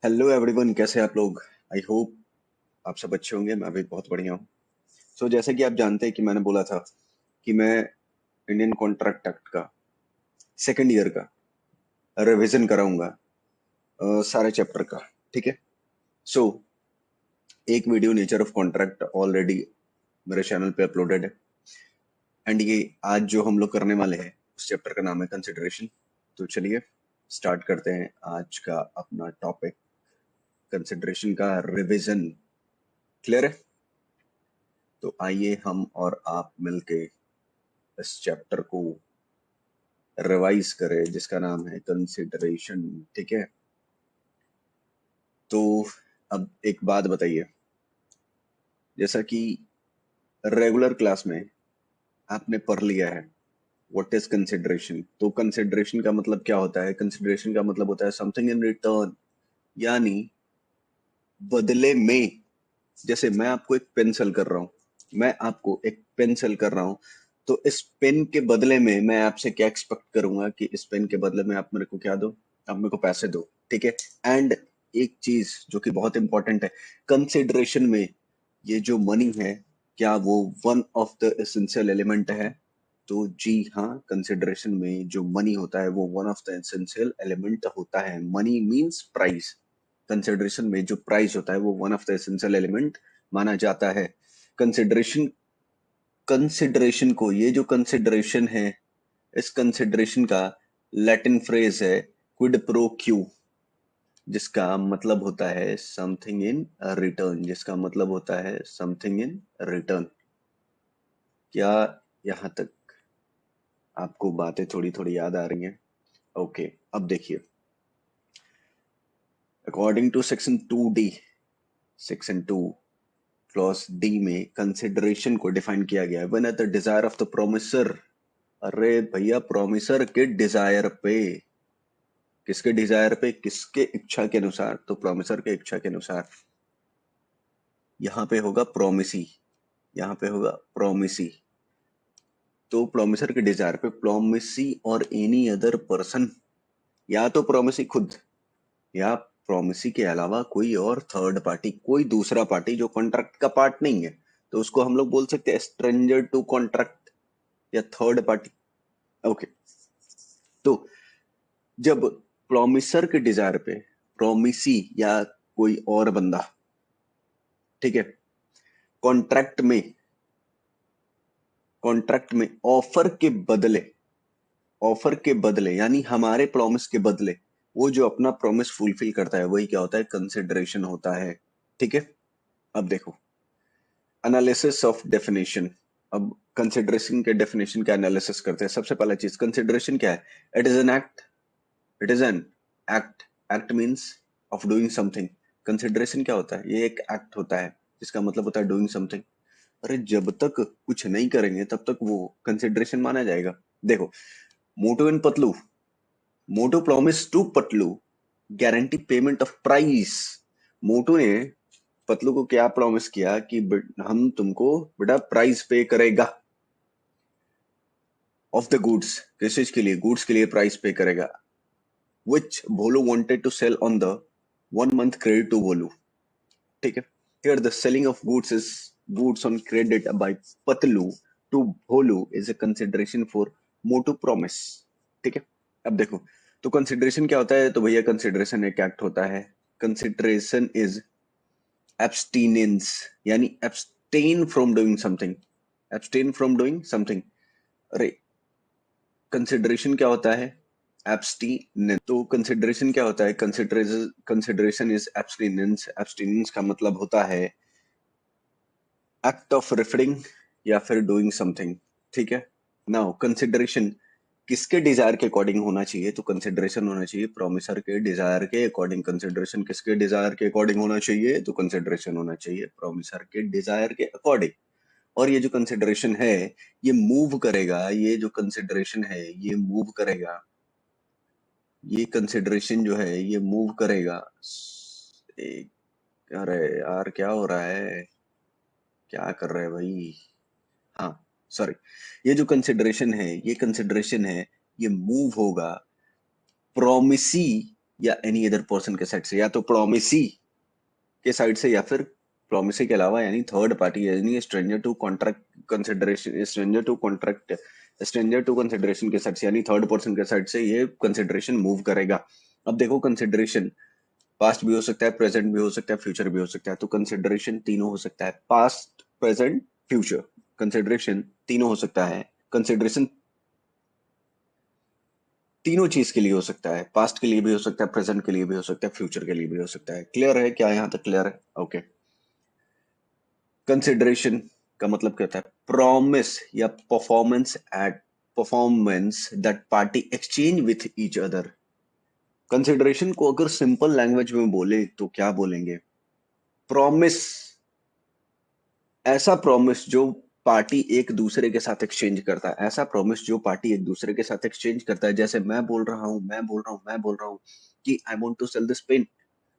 Hello everyone, कैसे हैं आप लोग। आई होप आप सब अच्छे होंगे। मैं भी बहुत बढ़िया हूँ। जैसे कि आप जानते हैं कि मैंने बोला था कि मैं इंडियन कॉन्ट्रैक्ट एक्ट का सेकंड ईयर का रिवीजन कराऊंगा, सारे चैप्टर का। ठीक है। सो एक video nature of contract already मेरे चैनल पे अपलोडेड है। एंड ये आज जो हम लोग करने वाले हैं उस चैप्टर का नाम है कंसिडरेशन। तो चलिए स्टार्ट करते हैं आज का अपना टॉपिक, कंसिडरेशन का रिवीजन। क्लियर है? तो आइए हम और आप मिलके इस चैप्टर को रिवाइज करें जिसका नाम है कंसिडरेशन। ठीक है। तो अब एक बात बताइए, जैसा कि रेगुलर क्लास में आपने पढ़ लिया है व्हाट इज कंसिडरेशन। तो कंसिडरेशन का मतलब क्या होता है? कंसिडरेशन का मतलब होता है समथिंग इन रिटर्न, यानी बदले में। जैसे मैं आपको एक पेन सेल कर रहा हूं, मैं आपको एक पेन सेल कर रहा हूं, तो इस पेन के बदले में मैं आपसे क्या एक्सपेक्ट करूंगा कि इस पेन के बदले में आप मेरे को क्या दो? आप मेरे को पैसे दो। ठीक है। एंड एक चीज जो कि बहुत इंपॉर्टेंट है, कंसिडरेशन में ये जो मनी है, क्या वो one of the essential element है? तो जी हाँ, कंसिडरेशन में जो मनी होता है वो one of the essential element होता है। Money means price. कंसिडरेशन में जो प्राइस होता है वो one of the essential element माना जाता है। कंसिडरेशन कंसिडरेशन को, ये जो कंसिडरेशन है, इस कंसिडरेशन का लैटिन फ्रेज है क्विड प्रो क्यू, जिसका मतलब होता है समथिंग इन रिटर्न। जिसका मतलब होता है समथिंग इन रिटर्न। क्या यहाँ तक आपको बातें थोड़ी थोड़ी याद आ रही हैं? ओके, अब देखिए, according to section 2D, section 2 clause D में कंसिडरेशन को डिफाइन किया गया है when at the desire of the promisor. अरे भैया, प्रोमिसर के डिजायर पे। किसके डिजायर पे? किसके इच्छा के अनुसार? तो प्रोमिसर के इच्छा के अनुसार। यहाँ पे होगा प्रोमिसी, यहाँ पे होगा प्रोमिसी। तो प्रोमिसर के डिजायर पे प्रोमिसी और एनी अदर पर्सन, या तो प्रोमिसी खुद या प्रोमिसी के अलावा कोई और थर्ड पार्टी, कोई दूसरा पार्टी जो कॉन्ट्रैक्ट का पार्ट नहीं है, तो उसको हम लोग बोल सकते हैं स्ट्रेंजर टू कॉन्ट्रैक्ट या थर्ड पार्टी। ओके। तो जब प्रोमिसर के डिजायर पे प्रोमिसी या कोई और बंदा, ठीक है, कॉन्ट्रैक्ट में कॉन्ट्रैक्ट में ऑफर के बदले यानी हमारे प्रॉमिस के बदले वो जो अपना प्रॉमिस फुलफिल करता है, वही क्या होता है? कंसिडरेशन होता है। ठीक है। अब देखो, एनालिसिस ऑफ डेफिनेशन। अब कंसिडरेशन के डेफिनेशन का एनालिसिस करते हैं। सबसे पहला चीज, कंसिडरेशन क्या है? It is an act, it is an act. Act means of doing something. Consideration क्या होता है? ये एक एक्ट होता है जिसका मतलब होता है डूइंग समथिंग। अरे जब तक कुछ नहीं करेंगे तब तक वो कंसिडरेशन माना जाएगा। देखो, Motu and Patlu, Motu promise to Patlu guarantee payment of price. Motu ने पतलू को क्या प्रॉमिस किया कि हम तुमको बेटा प्राइस पे करेगा ऑफ द गुड्स। किस चीज के लिए? गुड्स के लिए प्राइस पे करेगा, which Bholu wanted to sell on the 1 month credit to भोलू। ठीक है। Here the selling of goods on credit by Patlu to Bholu is a consideration for Motu promise। ठीक है। अब देखो, तो कंसिडरेशन क्या होता है? तो भैया कंसिडरेशन एक एक्ट होता है। कंसिडरेशन इज एब्सटीनेंस, यानी abstain from doing something. Abstain from doing something. अरे कंसिडरेशन क्या होता है? एब्सटीनेंस। तो कंसिडरेशन क्या होता है? Consideration is एब्सटीनेंस। एब्सटीनेंस का मतलब होता है एक्ट ऑफ रेफरिंग या फिर डूइंग समथिंग। ठीक है। नाउ कंसिडरेशन किसके डिजायर के अकॉर्डिंग होना चाहिए? तो कंसिडरेशन होना चाहिए प्रोमिसर के डिजायर के अकॉर्डिंग। कंसिडरेशन किसके डिजायर के अकॉर्डिंग होना चाहिए? तो कंसिडरेशन होना चाहिए प्रोमिसर के डिजायर के अकॉर्डिंग। और ये जो कंसिडरेशन है, ये मूव करेगा, ये जो कंसिडरेशन है ये मूव करेगा, ये कंसिडरेशन जो है ये मूव करेगा। एक, अरे यार क्या हो रहा है? क्या कर रहे हैं भाई? हाँ, सॉरी। ये जो कंसिडरेशन है, ये मूव होगा प्रोमिसी या एनी अदर पर्सन के साइड से, या तो प्रॉमिसी के साइड से या फिर प्रॉमिसी के अलावा यानी थर्ड पार्टी यानी stranger to contract consideration, stranger to consideration के साइड से यानी थर्ड पर्सन के साइड से ये कंसिडरेशन मूव करेगा। अब देखो कंसिडरेशन पास्ट भी हो सकता है, प्रेजेंट भी हो सकता है, फ्यूचर भी हो सकता है। तो कंसिडरेशन तीनों हो सकता है, पास्ट प्रेजेंट फ्यूचर, कंसिडरेशन तीनों हो सकता है। कंसिडरेशन तीनों चीज के लिए हो सकता है, पास्ट के लिए भी हो सकता है, प्रेजेंट के लिए भी हो सकता है, फ्यूचर के लिए भी हो सकता है। क्लियर है क्या? यहाँ तक क्लियर है? ओके। कंसिडरेशन का मतलब क्या होता है? प्रॉमिस या performance that party exchange with each other. Consideration को अगर सिंपल लैंग्वेज में बोले तो क्या बोलेंगे? प्रॉमिस, ऐसा प्रॉमिस जो पार्टी एक दूसरे के साथ एक्सचेंज करता है, ऐसा प्रॉमिस जो पार्टी एक दूसरे के साथ एक्सचेंज करता है। जैसे मैं बोल रहा हूँ कि I want to sell this pen,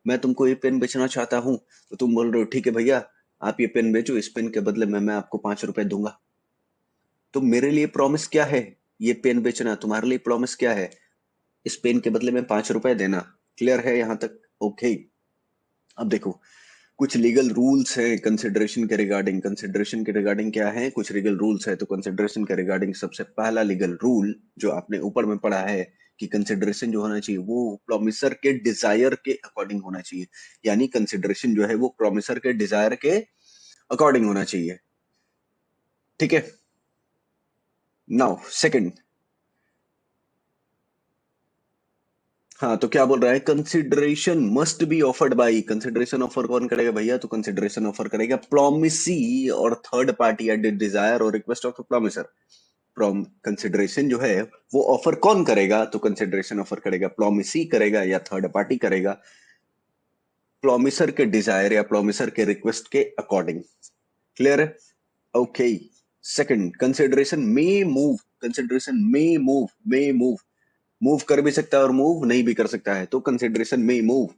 मैं तुमको ये पेन बेचना चाहता हूँ, तो तुम बोल रहे हो ठीक है भैया, आप ये पेन बेचो, इस पेन के बदले में मैं आपको 5 रुपए दूंगा। तो मेरे लिए प्रॉमिस क्या है? ये पेन बेचना। तुम्हारे लिए प्रॉमिस क्या है? इस पेन के बदले में 5 रुपए देना। क्लियर है यहाँ तक? ओके। अब देखो, कुछ लीगल रूल्स हैं कंसिडरेशन के रिगार्डिंग। कंसिडरेशन के रिगार्डिंग क्या है? कुछ लीगल रूल्स है। तो कंसिडरेशन के रिगार्डिंग सबसे पहला लीगल रूल जो आपने ऊपर में पढ़ा है कि कंसिडरेशन जो होना चाहिए वो प्रोमिसर के डिजायर के अकॉर्डिंग होना चाहिए। यानी कंसिडरेशन जो है वो प्रोमिसर के डिजायर के अकॉर्डिंग होना चाहिए। ठीक है। नाउ सेकंड, हाँ तो क्या बोल रहा है? Consideration must be offered by, consideration offer कौन करेगा भैया? तो कंसिडरेशन ऑफर करेगा प्रोमिसी और third party at the desire और रिक्वेस्ट ऑफ प्रोमिसर। प्रोम कंसिडरेशन जो है वो ऑफर कौन करेगा? तो कंसिडरेशन ऑफर करेगा प्रोमिसी करेगा या थर्ड पार्टी करेगा, प्रोमिसर के डिजायर या प्रोमिसर के रिक्वेस्ट के अकॉर्डिंग। क्लियर है? Okay. Second, consideration may move, consideration may move, move कर भी सकता है और मूव नहीं भी कर सकता है। तो consideration may move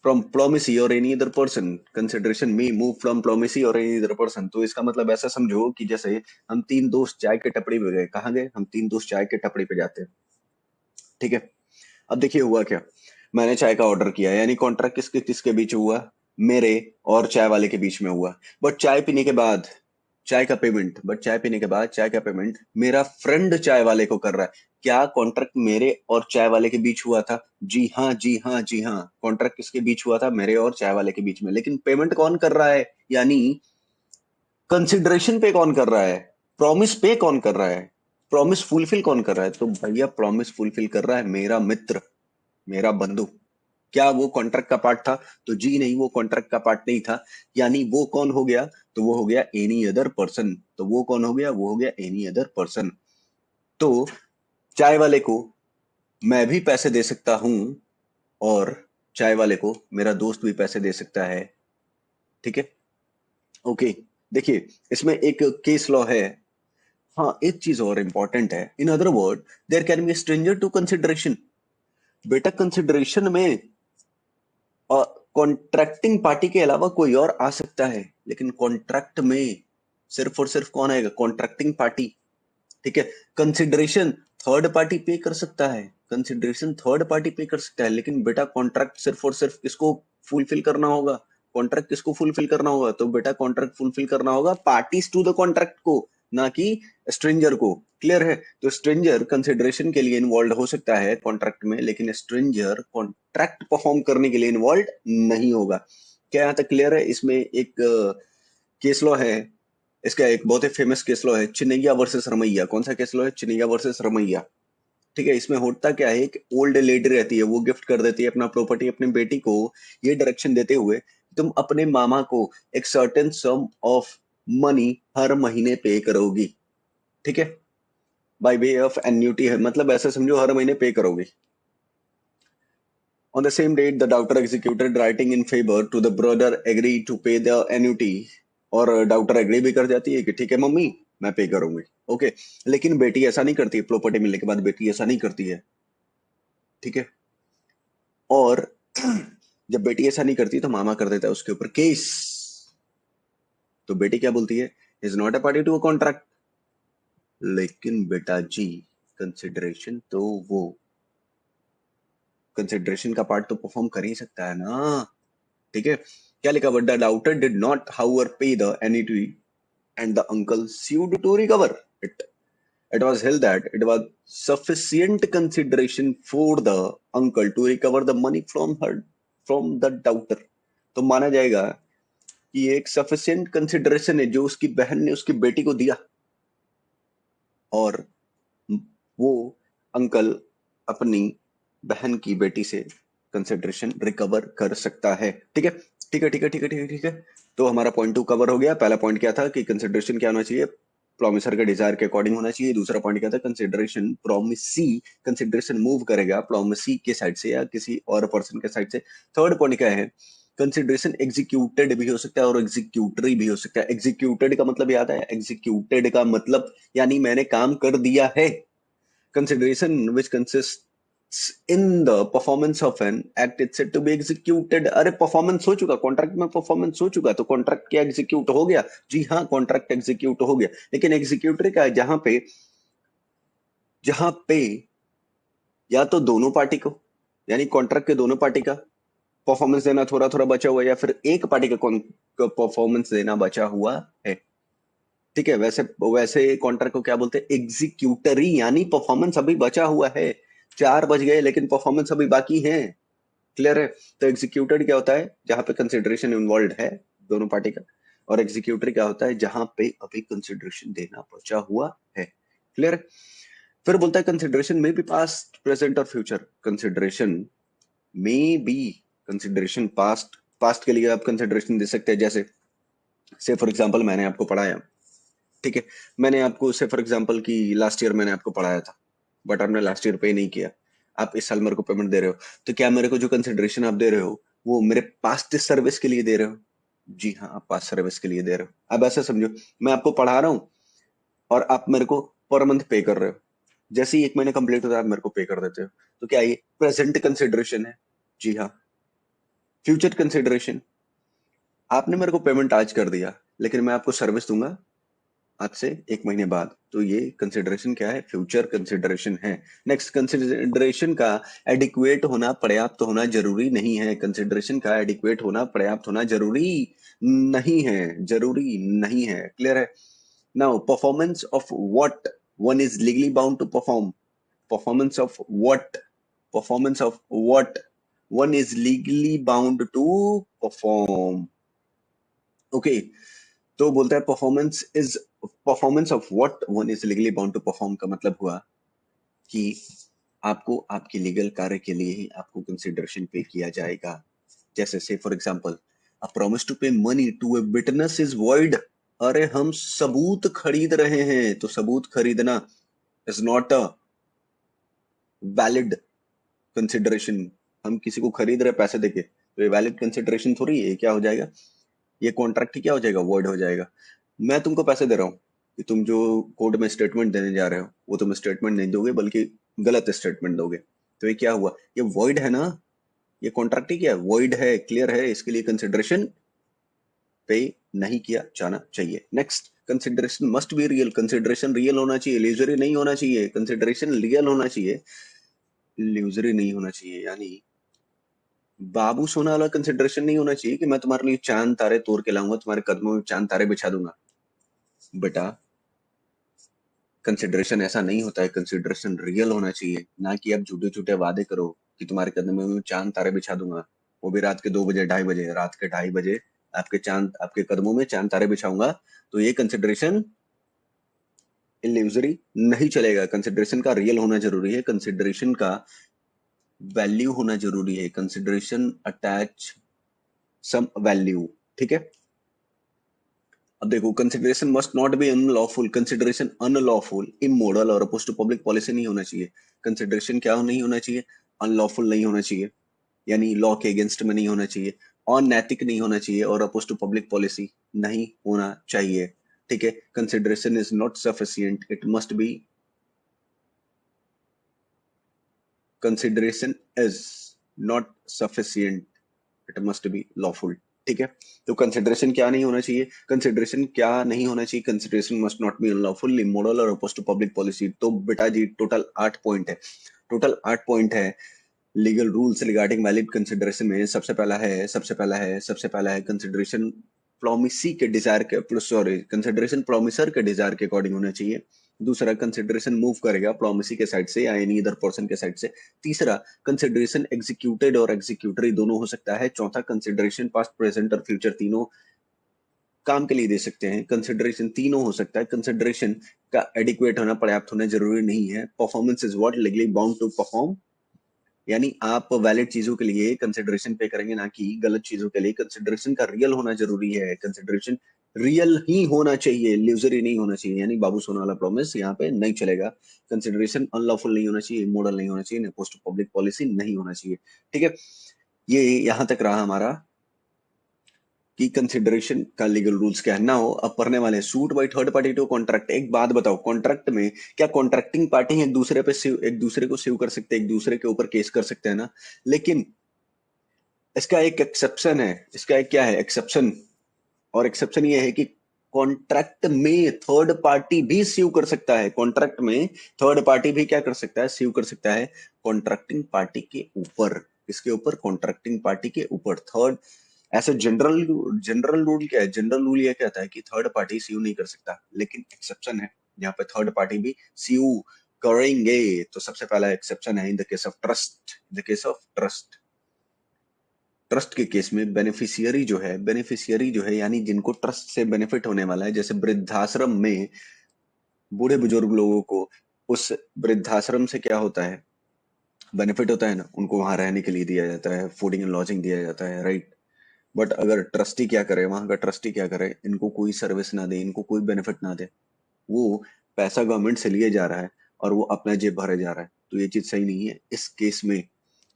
from promisee और any other person, consideration may move from promisee और एनी अदर पर्सन। तो इसका मतलब ऐसा समझो कि जैसे हम तीन दोस्त चाय के टपरी पे गए। कहाँ गए? हम तीन दोस्त चाय के टपरी पे जाते हैं। ठीक है। अब देखिए हुआ क्या, मैंने चाय का ऑर्डर किया, यानी कॉन्ट्रैक्ट किसके किसके बीच हुआ? मेरे और चाय वाले के बीच में हुआ। बट चाय पीने के बाद चाय का पेमेंट, बट चाय पीने के बाद चाय का पेमेंट मेरा फ्रेंड चाय वाले को कर रहा है। क्या कॉन्ट्रैक्ट मेरे और चाय वाले के बीच हुआ था? जी हाँ, जी हाँ, जी हाँ, कॉन्ट्रैक्ट किसके बीच हुआ था? मेरे और चाय वाले के बीच में। लेकिन पेमेंट कौन कर रहा है? यानी कंसिडरेशन पे कौन कर रहा है? प्रॉमिस पे कौन कर रहा है? प्रॉमिस फुलफिल कौन कर रहा है? तो भैया प्रॉमिस फुलफिल कर रहा है मेरा मित्र, मेरा बंधु। क्या वो कॉन्ट्रैक्ट का पार्ट था? तो जी नहीं, वो कॉन्ट्रैक्ट का पार्ट नहीं था। यानी वो कौन हो गया? तो वो हो गया एनी अदर पर्सन। तो वो कौन हो गया? वो हो गया एनी अदर पर्सन। तो चाय वाले को मैं भी पैसे दे सकता हूं और चाय वाले को मेरा दोस्त भी पैसे दे सकता है। ठीक है। ओके। देखिए, इसमें एक केस लॉ है। हाँ, एक चीज और इंपॉर्टेंट है। In other word, there can be stranger to consideration. बेटा कंसिडरेशन में और कॉन्ट्रैक्टिंग पार्टी के अलावा कोई और आ सकता है, लेकिन कॉन्ट्रैक्ट में सिर्फ और सिर्फ कौन आएगा? Contracting party. ठीक है। कंसिडरेशन थर्ड पार्टी पे कर सकता है, कंसिडरेशन थर्ड पार्टी पे कर सकता है, लेकिन बेटा कॉन्ट्रैक्ट सिर्फ और सिर्फ किसको फुलफिल करना होगा? कॉन्ट्रैक्ट किसको फुलफिल करना होगा? तो बेटा कॉन्ट्रैक्ट फुलफिल करना होगा पार्टीज टू द कॉन्ट्रैक्ट को, ना कि स्ट्रेंजर को। क्लियर है? तो स्ट्रेंजर कंसिडरेशन के लिए इन्वॉल्व हो सकता है कॉन्ट्रैक्ट में, लेकिन स्ट्रेंजर कॉन्ट्रैक्ट परफॉर्म करने के लिए इन्वॉल्व नहीं होगा। क्या यहाँ तक क्लियर है? इसमें एक केस लॉ है, इसका एक बहुत ही फेमस केस लॉ है, चिन्नैया वर्सेस रमैया। कौन सा केस लॉ है? चिन्नैया वर्सेस रमैया। ठीक है। इसमें होता क्या है कि ओल्ड लेडी रहती है, वो गिफ्ट कर देती है अपना प्रॉपर्टी अपनी बेटी को, ये डायरेक्शन देते हुए तुम अपने मामा को एक सर्टेन सम ऑफ मनी हर महीने पे करोगी। ठीक है। बाय वे ऑफ एन्यूटी है, मतलब ऐसा समझो हर महीने पे करोगी। On the same date, the daughter executed writing in favor to the brother agree to pay the annuity। और डाउटर एग्री भी कर जाती है कि ठीक है मम्मी, मैं पे करूंगी। ओके। लेकिन बेटी ऐसा नहीं करती, प्रॉपर्टी मिलने के बाद बेटी ऐसा नहीं करती है। ठीक है। और जब बेटी ऐसा नहीं करती तो मामा कर देता है उसके ऊपर केस। तो बेटी क्या बोलती है? Is not a party to a contract. लेकिन बेटा जी, कंसिडरेशन तो वो कंसिडरेशन का पार्ट तो परफॉर्म कर ही सकता है ना, ठीक है। क्या लिखा हुआ, the daughter did not however pay the annuity and the uncle sued to recover it. It was held that it was sufficient consideration for the uncle to recover the money from the doubter. तो माना जाएगा कि ये एक sufficient consideration है जो उसकी बहन ने उसकी बेटी को दिया, और वो अंकल अपनी बहन की बेटी से कंसिडरेशन रिकवर कर सकता है, ठीक है, ठीक है, ठीक है, ठीक है, ठीक है, ठीक है। तो हमारा पॉइंट 2 कवर हो गया। पहला पॉइंट क्या था कि कंसिडरेशन क्या होना चाहिए, प्रोमिसर के डिजायर के अकॉर्डिंग होना चाहिए। दूसरा पॉइंट क्या था, कंसिडरेशन प्रोमिसी कंसिडरेशन मूव करेगा प्रोमिसी के साइड से या किसी और पर्सन के साइड से। थर्ड पॉइंट क्या है, कंसिडरेशन एग्जीक्यूटेड भी हो सकता है और एग्जीक्यूटरी भी हो सकता है। एग्जीक्यूटेड का मतलब याद है, एग्जीक्यूटेड का मतलब यानी मैंने काम कर दिया है। Consideration which consists in the performance of an act is said to be executed. अरे परफॉर्मेंस हो चुका, कॉन्ट्रैक्ट में परफॉर्मेंस हो चुका, तो कॉन्ट्रैक्ट क्या एग्जीक्यूट हो गया? जी हाँ, कॉन्ट्रैक्ट एग्जीक्यूट हो गया। लेकिन एग्जीक्यूटरी का है जहां पे या तो दोनों पार्टी को, यानी कॉन्ट्रैक्ट के दोनों पार्टी का परफॉर्मेंस देना थोड़ा थोड़ा बचा हुआ है, या फिर एक पार्टी का परफॉर्मेंस देना बचा हुआ है, ठीक है। वैसे वैसे कॉन्ट्रैक्ट को क्या बोलते हैं, एग्जीक्यूटरी, यानी परफॉर्मेंस अभी बचा हुआ है। 4 बज गए लेकिन परफॉर्मेंस अभी बाकी है, क्लियर है। तो एग्जीक्यूटेड क्या होता है, जहां पे कंसिडरेशन इन्वॉल्व है दोनों पार्टी का, और एग्जीक्यूटरी क्या होता है, जहां पे अभी कंसिडरेशन देना बचा हुआ है, क्लियर है। फिर बोलता है कंसिडरेशन में बी पास्ट प्रेजेंट और फ्यूचर। कंसिडरेशन पास्ट के लिए आप कंसिडरेशन दे सकते हैं। जैसे से फॉर एग्जांपल मैंने आपको पढ़ाया, ठीक है, मैंने आपको से फॉर एग्जांपल की लास्ट ईयर मैंने आपको पढ़ाया था, बट आपने लास्ट ईयर पे नहीं किया, आप इस साल मेरे को पेमेंट दे रहे हो, तो क्या मेरे को जो कंसिडरेशन आप दे रहे हो वो मेरे पास्ट सर्विस के लिए दे रहे हो? जी हाँ, आप पास्ट सर्विस के लिए दे रहे हो। अब ऐसा समझो, मैं आपको पढ़ा रहा हूँ और आप मेरे को पर मंथ पे कर रहे हो। जैसे ही 1 महीना कंप्लीट होता है आप मेरे को पे कर देते हो, तो क्या ये प्रेजेंट कंसिडरेशन है? जी हाँ। फ्यूचर कंसिडरेशन, आपने मेरे को पेमेंट आज कर दिया, लेकिन मैं आपको सर्विस दूंगा आज से 1 महीने बाद, तो ये कंसिडरेशन क्या है, फ्यूचर कंसिडरेशन है। नेक्स्ट, कंसिडरेशन का एडिक्वेट होना, पर्याप्त होना जरूरी नहीं है। कंसिडरेशन का एडिक्वेट होना, पर्याप्त होना जरूरी नहीं है, जरूरी नहीं है, क्लियर है। Now performance of what one is legally bound to perform, performance of what, performance of what one is legally bound to perform, okay. तो बोलता है performance of what one is legally bound to perform का मतलब हुआ कि आपको आपके legal कार्य के लिए ही आपको कंसिडरेशन पे किया जाएगा। जैसे से for example, a promise to pay money to a witness is void. अरे हम सबूत खरीद रहे हैं, तो सबूत खरीदना is not a valid consideration. हम किसी को खरीद रहे पैसे देके, तो ये वैलिड कंसिडरेशन थोड़ी है, क्या हो जाएगा, ये कॉन्ट्रैक्ट ही क्या हो जाएगा, वॉइड हो जाएगा। मैं तुमको पैसे दे रहा हूँ कि तुम जो कोर्ट में स्टेटमेंट देने जा रहे हो वो तुम स्टेटमेंट नहीं दोगे बल्कि गलत स्टेटमेंट दोगे, तो ये क्या हुआ, ये वॉइड है ना, ये कॉन्ट्रैक्ट ही क्या है, वॉइड है, क्लियर है। इसके लिए कंसिडरेशन पे नहीं किया जाना चाहिए। Next, consideration must be real, consideration real होना चाहिए, इल्यूजरी नहीं होना चाहिए। कंसिडरेशन रियल होना चाहिए, इल्यूजरी नहीं होना चाहिए। यानी बाबू सोना वाला कंसिडरेशन नहीं होना चाहिए कि मैं तुम्हारे लिए चांद तारे तोड़ के लाऊंगा, तुम्हारे कदमों में चांद तारे बिछा दूंगा। बेटा, कंसिडरेशन ऐसा नहीं होता है, कंसिडरेशन रियल होना चाहिए, ना कि आप झूठे झूठे वादे करो कि तुम्हारे कदमों में चांद तारे बिछा दूंगा, वो भी रात के 2 बजे 2:30 बजे, रात के 2:30 बजे आपके कदमों में चांद तारे बिछाऊंगा, तो ये कंसिडरेशन इल्यूजरी नहीं चलेगा। कंसिडरेशन का रियल होना जरूरी है, कंसिडरेशन का वैल्यू होना जरूरी है, कंसिडरेशन अटैच सम वैल्यू, ठीक है। अब देखो, consideration must not be unlawful, consideration unlawful, immoral और अपोज टू पब्लिक पॉलिसी नहीं होना चाहिए। कंसिडरेशन क्या नहीं होना चाहिए, अनलॉफुल नहीं होना चाहिए, यानी लॉ के अगेंस्ट में नहीं होना चाहिए, अनैतिक नहीं होना चाहिए, और अपोज टू पब्लिक पॉलिसी नहीं होना चाहिए, ठीक है। Consideration is not sufficient, it must be, consideration is not sufficient, it must be lawful, ठीक है। तो कंसिडरेशन क्या नहीं होना चाहिए, कंसिडरेशन क्या नहीं होना चाहिए, consideration must not be unlawful, immoral और अपोज टू पब्लिक पॉलिसी। तो बेटा जी टोटल 8 पॉइंट है, टोटल 8 पॉइंट है। Legal rules regarding valid consideration में सबसे पहला है कंसिडरेशन प्रोमिसी के डिजायर के सॉरी कंसिडरेशन प्रोमिसर के डिजायर के अकॉर्डिंग होना चाहिए। दूसरा, कंसिडरेशन मूव करेगा प्रोमिसी के साइड से या एनी अदर पर्सन के साइड से। तीसरा, कंसिडरेशन एग्जीक्यूटेड और एग्जीक्यूटरी दोनों हो सकता है। चौथा, कंसिडरेशन पास्ट प्रेजेंट और फ्यूचर तीनों काम के लिए दे सकते हैं। कंसिडरेशन तीनों हो सकता है। कंसिडरेशन का एडिक्वेट होना, पर्याप्त होना जरूरी नहीं है। Performance is what legally bound to perform, यानी आप वैलिड चीजों के लिए कंसिडरेशन पे करेंगे, ना कि गलत चीजों के लिए। कंसिडरेशन का रियल होना जरूरी है। कंसिडरेशन रियल ही होना चाहिए, ल्यूजरी नहीं होना चाहिए, यानी बाबू सोना वाला प्रॉमिस यहाँ पे नहीं चलेगा। कंसिडरेशन अनलॉफुल नहीं होना चाहिए, इमोरल नहीं होना चाहिए, अपोज टू पब्लिक पॉलिसी नहीं होना चाहिए। ठीक है, ये यहां तक रहा हमारा कि कंसिडरेशन का लीगल रूल्स क्या है। ना हो अब पढ़ने वाले suit by third party to contract. एक बात बताओ, कॉन्ट्रैक्ट में क्या कॉन्ट्रैक्टिंग पार्टी एक दूसरे पे एक दूसरे को स्यू कर सकते हैं, एक दूसरे के ऊपर केस कर सकते हैं ना? लेकिन इसका एक एक्सेप्शन है। इसका एक क्या है एक्सेप्शन? और एक्सेप्शन ये है कि कॉन्ट्रैक्ट में थर्ड पार्टी भी स्यू कर सकता है। कॉन्ट्रैक्ट में थर्ड पार्टी भी क्या कर सकता है? स्यू कर सकता है कॉन्ट्रैक्टिंग पार्टी के ऊपर। किसके ऊपर? कॉन्ट्रैक्टिंग पार्टी के ऊपर। थर्ड ऐसे जनरल रूल क्या है? जनरल रूल ये कहता है कि थर्ड पार्टी सीयू नहीं कर सकता, लेकिन एक्सेप्शन है यहाँ पे थर्ड पार्टी भी सीयू करेंगे। तो सबसे पहला एक्सेप्शन है in the case of trust. In the case of trust, trust के केस में बेनिफिशियरी जो है यानी जिनको ट्रस्ट से बेनिफिट होने वाला है, जैसे वृद्धाश्रम में बूढ़े बुजुर्ग लोगों को उस वृद्धाश्रम से क्या होता है? बेनिफिट होता है ना, उनको वहां रहने के लिए दिया जाता है, फूडिंग एंड लॉजिंग दिया जाता है, राइट? बट अगर ट्रस्टी क्या करे, वहां का ट्रस्टी क्या करे, इनको कोई सर्विस ना दे, इनको कोई बेनिफिट ना दे, वो पैसा गवर्नमेंट से लिए जा रहा है और वो अपना जेब भरे जा रहा है, तो ये चीज सही नहीं है। इस केस में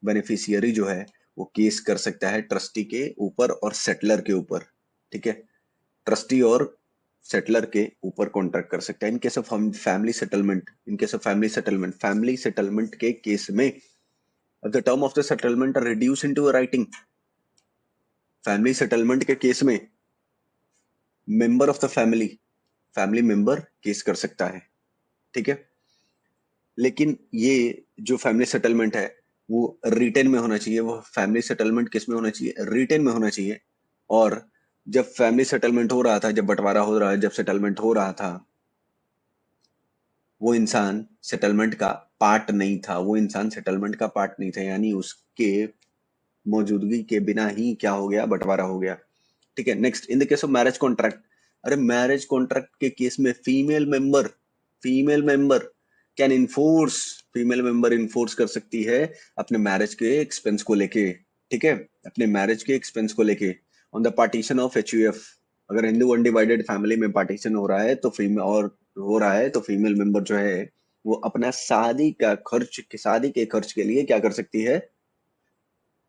बेनिफिशियरी जो है वो केस कर सकता है ट्रस्टी के ऊपर और सेटलर के ऊपर। ठीक है, ट्रस्टी और सेटलर के ऊपर कॉन्ट्रैक्ट कर सकता है। In case of family settlement के केस में the term of the settlement are reduce into writing. Family settlement के केस में member of the family member case कर सकता है। ठीक है, लेकिन ये जो फैमिली सेटलमेंट है वो रिटेन में होना चाहिए। वो फैमिली सेटलमेंट किस में होना चाहिए? रिटेन में होना चाहिए। और जब फैमिली सेटलमेंट हो रहा था, जब बंटवारा हो रहा है, जब सेटलमेंट हो रहा था, वो इंसान सेटलमेंट का पार्ट नहीं था। वो इंसान सेटलमेंट का पार्ट नहीं था, यानी उसके मौजूदगी के बिना ही क्या हो गया? बंटवारा हो गया। ठीक है, next, in the case of marriage contract. अरे मैरिज कॉन्ट्रैक्ट के केस में female member can enforce female member enforce कर सकती है अपने मैरिज के एक्सपेंस को लेके। ठीक है, अपने मैरिज के एक्सपेंस को लेके on the partition of HUF। अगर हिंदू अनडिवाइडेड फैमिली में पार्टीशन हो रहा है तो फीमेल मेंबर जो है वो अपना शादी के खर्च के लिए क्या कर सकती है?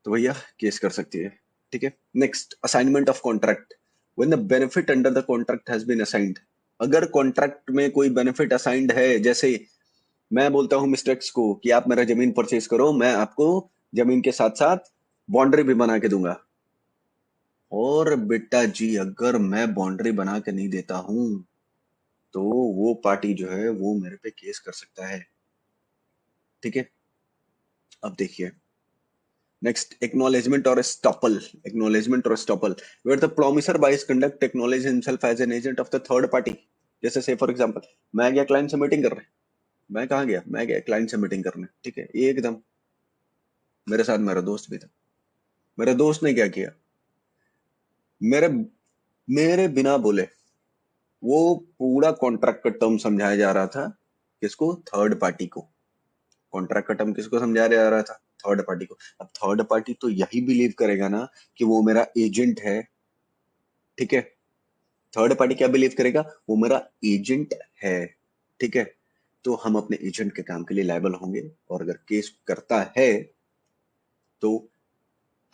तो भैया केस कर सकती है। ठीक है, next, assignment of contract. When the benefit under the contract has been assigned. अगर कॉन्ट्रैक्ट में कोई बेनिफिट असाइंड है, जैसे मैं बोलता हूँ मिस्टर एक्स को कि आप मेरा जमीन परचेज करो, मैं आपको जमीन के साथ साथ बाउंड्री भी बना के दूंगा। और बेटा जी, अगर मैं बाउंड्री बना के नहीं देता हूं तो वो पार्टी जो है वो मेरे पे केस कर सकता है। ठीक है, अब देखिए नेक्स्ट, एक्नॉलेजमेंट और estoppel where the promisor by his conduct acknowledge himself as an agent of the third party। जैसे से फॉर एग्जांपल मैं गया क्लाइंट से मीटिंग करने। मैं कहाँ गया? मैं गया क्लाइंट से मीटिंग करने। ठीक है, एकदम मेरे साथ मेरा दोस्त भी था। मेरे दोस्त ने क्या किया? मेरे मेरे बिना बोले वो पूरा कॉन्ट्रैक्ट का टर्म समझाया जा रहा था। किसको? थर्ड पार्टी को। कॉन्ट्रैक्ट का टर्म किसको समझाया जा रहा था? थर्ड पार्टी को। अब थर्ड पार्टी तो यही बिलीव करेगा ना कि वो मेरा एजेंट है। ठीक है, थर्ड पार्टी क्या बिलीव करेगा? वो मेरा एजेंट है। ठीक है, तो हम अपने एजेंट के काम के लिए लायबल होंगे, और अगर केस करता है तो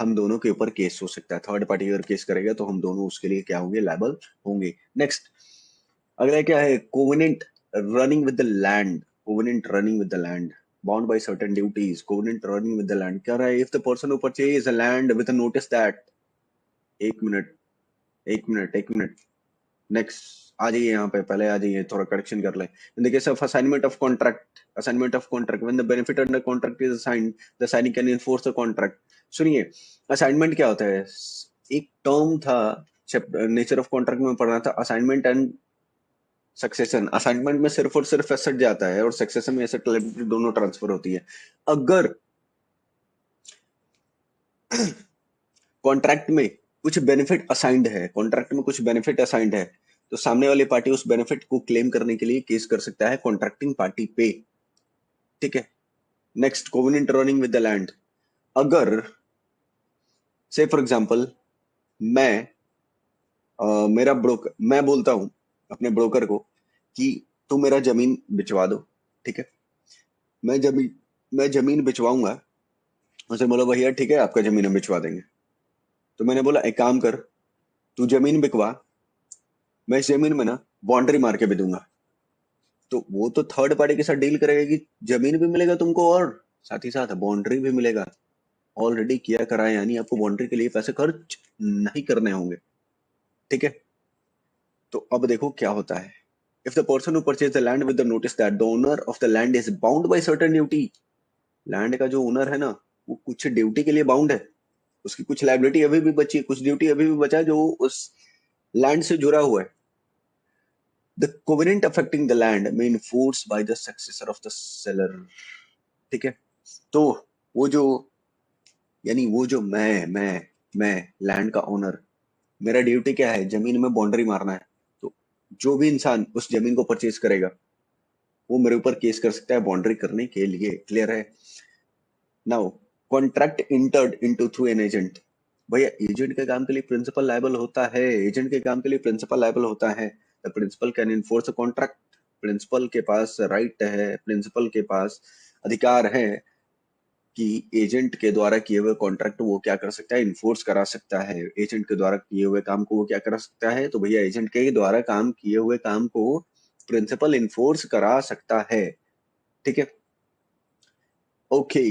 हम दोनों के ऊपर केस हो सकता है। थर्ड पार्टी अगर केस करेगा तो हम दोनों उसके लिए क्या होंगे? लायबल होंगे। नेक्स्ट, अगला क्या है? Covenant running with the land. Covenant running with the land bound by certain duties। covenant running with the land क्या रहा है? if the person who purchase a land with a notice that एक minute next, आ जाइए यहाँ पे, पहले आ जाइए, थोड़ा करेक्शन कर ले। In the case of assignment of contract, when the benefit under contract is assigned, the assignee can enforce the contract. सुनिए, असाइनमेंट क्या होता है? एक टर्म था, नेचर ऑफ कॉन्ट्रैक्ट में पढ़ना था, असाइनमेंट एंड सक्सेशन। असाइनमेंट में सिर्फ और सिर्फ एसेट जाता है, और सक्सेशन में एसेट लायबिलिटी दोनों ट्रांसफर होती है। अगर कॉन्ट्रैक्ट में कुछ बेनिफिट असाइंड है, कॉन्ट्रैक्ट में कुछ बेनिफिट असाइंड है, तो सामने वाली पार्टी उस बेनिफिट को क्लेम करने के लिए केस कर सकता है कॉन्ट्रैक्टिंग पार्टी पे। ठीक है। Next, covenant running with the land. अगर से फॉर एग्जांपल मैं मेरा ब्रोकर, मैं बोलता हूं अपने ब्रोकर को कि तू मेरा जमीन बिचवा दो। ठीक है। मैं जमीन बिचवाऊंगा, उसे बोला भैया ठीक है आपका जमीन हम बिचवा देंगे। तो मैंने बोला एक काम कर, तू जमीन बिकवा, मैं इस जमीन में ना बाउंड्री मार के भी दूंगा। तो वो तो थर्ड पार्टी के साथ डील करेगा कि जमीन भी मिलेगा तुमको और साथ ही साथ बाउंड्री भी मिलेगा। ऑलरेडी किया करा है, यानी आपको बाउंड्री के लिए पैसे खर्च नहीं करने होंगे। ठीक है। तो अब देखो क्या होता है। If the person who purchase the land with the notice that the owner of the land is bound by certain duty, land का जो ओनर है ना, वो कुछ ड्यूटी के लिए बाउंड है, उसकी कुछ लाइबिलिटी अभी भी बची है, कुछ ड्यूटी अभी भी बचा है जो उस लैंड से जुड़ा हुआ है। The covenant affecting the land may enforced by the successor of the seller। ठीक है। तो वो जो, यानी वो जो मैं लैंड का ओनर, मेरा ड्यूटी क्या है? जमीन में बाउंड्री मारना है। तो जो भी इंसान उस जमीन को परचेज करेगा वो मेरे ऊपर केस कर सकता है बाउंड्री करने के लिए। क्लियर है? Now, contract entered into through an agent. भैया एजेंट के काम के लिए प्रिंसिपल लायबल होता है, एजेंट के काम के लिए प्रिंसिपल लायबल होता है। The principal can enforce a contract. Principal के पास राइट है, प्रिंसिपल के पास अधिकार है कि एजेंट के द्वारा किए हुए कॉन्ट्रैक्ट वो क्या कर सकता है? इन्फोर्स करा सकता है। एजेंट के द्वारा किए हुए काम को वो क्या कर सकता है? तो भैया एजेंट के द्वारा काम किए हुए काम को प्रिंसिपल इन्फोर्स करा सकता है। ठीक है। ओके।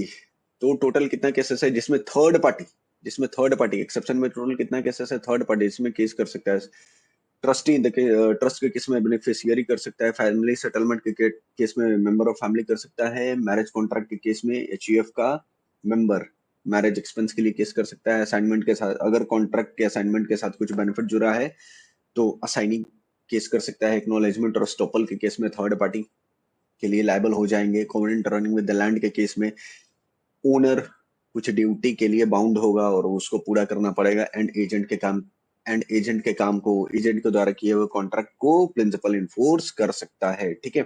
तो टोटल कितना केसेस है जिसमें थर्ड पार्टी एक्सेप्शन में टोटल कितना केसेस है? थर्ड पार्टी इसमें केस कर सकता है। ट्रस्टी ट्रस्ट के केस में बेनिफिशियरी कर सकता है, फैमिली सेटलमेंट के केस में मेंबर ऑफ फैमिली कर सकता है, मैरिज कॉन्ट्रैक्ट के केस में एचयूएफ का मेंबर मैरिज एक्सपेंस के लिए केस कर सकता है। असाइनमेंट के साथ, अगर कॉन्ट्रैक्ट के असाइनमेंट के साथ कुछ बेनिफिट जुड़ा है तो असाइनिंग केस कर सकता है। एक्नॉलेजमेंट और स्टॉपल के केस में थर्ड पार्टी के लिए लायबल हो जाएंगे। Covenant running with the land के केस में ओनर कुछ ड्यूटी के लिए बाउंड होगा और उसको पूरा करना पड़ेगा। एंड एजेंट के काम को, एजेंट के द्वारा किए हुए कॉन्ट्रैक्ट को प्रिंसिपल इन्फोर्स कर सकता है। ठीक है।